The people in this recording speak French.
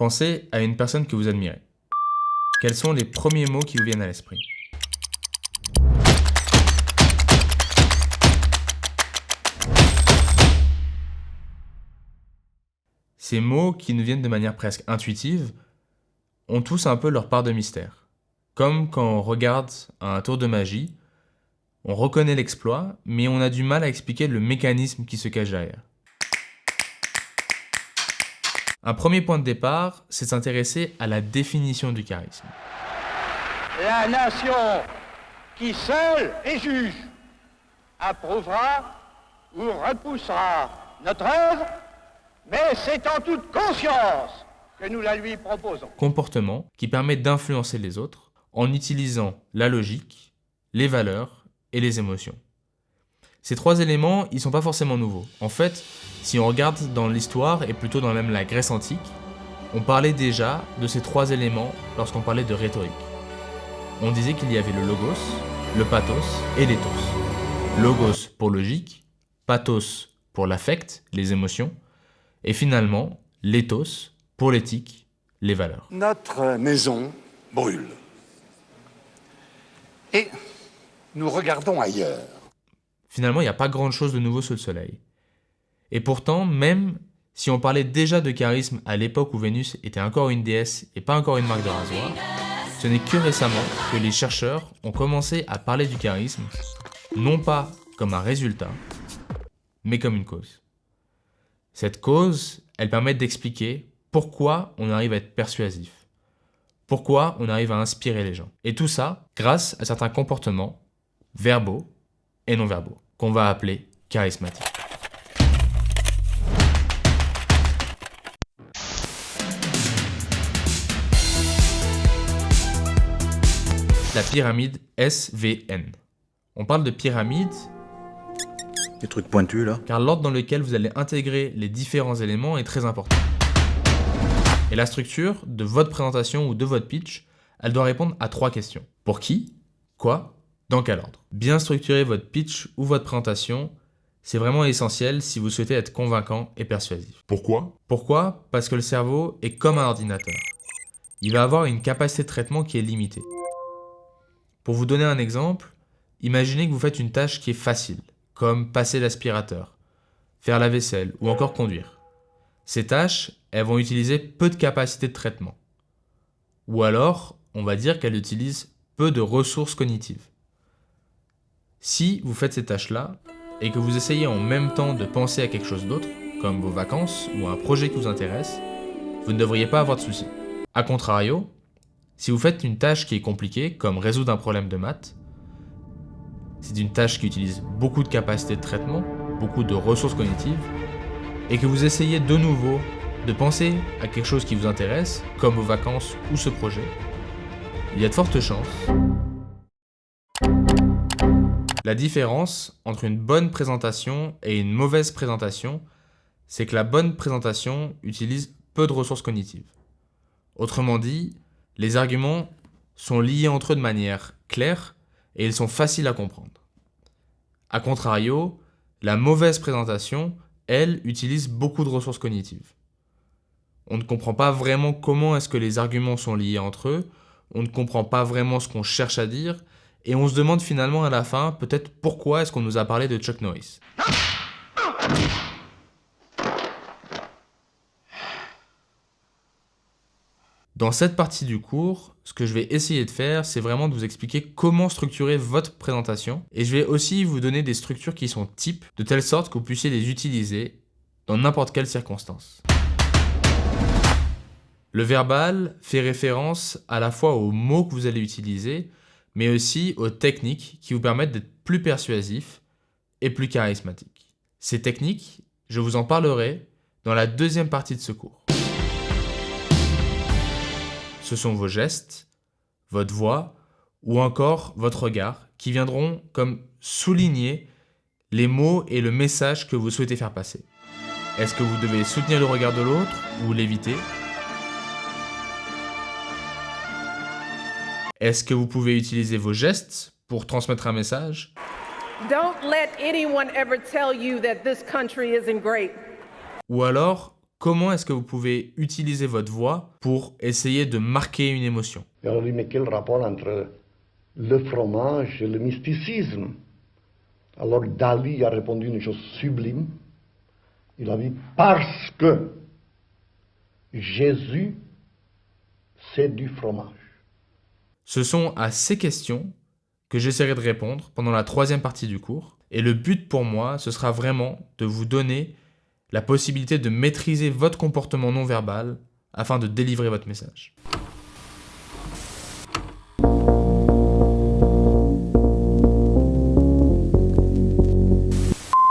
Pensez à une personne que vous admirez. Quels sont les premiers mots qui vous viennent à l'esprit? Ces mots, qui nous viennent de manière presque intuitive, ont tous un peu leur part de mystère. Comme quand on regarde un tour de magie, on reconnaît l'exploit, mais on a du mal à expliquer le mécanisme qui se cache derrière. Un premier point de départ, c'est de s'intéresser à la définition du charisme. La nation qui seule est juge approuvera ou repoussera notre œuvre, mais c'est en toute conscience que nous la lui proposons. Comportement qui permet d'influencer les autres en utilisant la logique, les valeurs et les émotions. Ces trois éléments, ils sont pas forcément nouveaux. En fait, si on regarde dans l'histoire et plutôt dans même la Grèce antique, on parlait déjà de ces trois éléments lorsqu'on parlait de rhétorique. On disait qu'il y avait le logos, le pathos et l'éthos. Logos pour logique, pathos pour l'affect, les émotions, et finalement l'éthos pour l'éthique, les valeurs. Notre maison brûle. Et nous regardons ailleurs. Finalement, il n'y a pas grand-chose de nouveau sous le soleil. Et pourtant, même si on parlait déjà de charisme à l'époque où Vénus était encore une déesse et pas encore une marque de rasoir, ce n'est que récemment que les chercheurs ont commencé à parler du charisme, non pas comme un résultat, mais comme une cause. Cette cause, elle permet d'expliquer pourquoi on arrive à être persuasif, pourquoi on arrive à inspirer les gens. Et tout ça grâce à certains comportements verbaux et non verbaux, qu'on va appeler charismatiques. La pyramide SVN. On parle de pyramide Des trucs pointus là. car l'ordre dans lequel vous allez intégrer les différents éléments est très important. Et la structure de votre présentation ou de votre pitch, elle doit répondre à 3 questions. Pour qui? Quoi? Dans quel ordre? Bien structurer votre pitch ou votre présentation, c'est vraiment essentiel si vous souhaitez être convaincant et persuasif. Pourquoi? Pourquoi? Parce que le cerveau est comme un ordinateur. Il va avoir une capacité de traitement qui est limitée. Pour vous donner un exemple, imaginez que vous faites une tâche qui est facile, comme passer l'aspirateur, faire la vaisselle ou encore conduire. Ces tâches, elles vont utiliser peu de capacité de traitement. Ou alors, on va dire qu'elles utilisent peu de ressources cognitives. Si vous faites ces tâches-là, et que vous essayez en même temps de penser à quelque chose d'autre, comme vos vacances ou un projet qui vous intéresse, vous ne devriez pas avoir de soucis. A contrario, si vous faites une tâche qui est compliquée, comme résoudre un problème de maths, c'est une tâche qui utilise beaucoup de capacités de traitement, beaucoup de ressources cognitives, et que vous essayez de nouveau de penser à quelque chose qui vous intéresse, comme vos vacances ou ce projet, il y a de fortes chances. La différence entre une bonne présentation et une mauvaise présentation, c'est que la bonne présentation utilise peu de ressources cognitives. Autrement dit, les arguments sont liés entre eux de manière claire et ils sont faciles à comprendre. A contrario, la mauvaise présentation, elle, utilise beaucoup de ressources cognitives. On ne comprend pas vraiment comment est-ce que les arguments sont liés entre eux, on ne comprend pas vraiment ce qu'on cherche à dire, et on se demande finalement à la fin, peut-être pourquoi est-ce qu'on nous a parlé de Chuck Norris. Dans cette partie du cours, ce que je vais essayer de faire, c'est vraiment de vous expliquer comment structurer votre présentation, et je vais aussi vous donner des structures qui sont types, de telle sorte que vous puissiez les utiliser dans n'importe quelle circonstance. Le verbal fait référence à la fois aux mots que vous allez utiliser, mais aussi aux techniques qui vous permettent d'être plus persuasif et plus charismatique. Ces techniques, je vous en parlerai dans la deuxième partie de ce cours. Ce sont vos gestes, votre voix ou encore votre regard qui viendront comme souligner les mots et le message que vous souhaitez faire passer. Est-ce que vous devez soutenir le regard de l'autre ou l'éviter ? Est-ce que vous pouvez utiliser vos gestes pour transmettre un message ? Don't let anyone ever tell you that this country isn't great. Ou alors, comment est-ce que vous pouvez utiliser votre voix pour essayer de marquer une émotion? Et alors, mais quel rapport entre le fromage et le mysticisme? Alors Dali a répondu une chose sublime. Il a dit parce que Jésus, c'est du fromage. Ce sont à ces questions que j'essaierai de répondre pendant la 3e partie du cours. Et le but pour moi, ce sera vraiment de vous donner la possibilité de maîtriser votre comportement non verbal afin de délivrer votre message.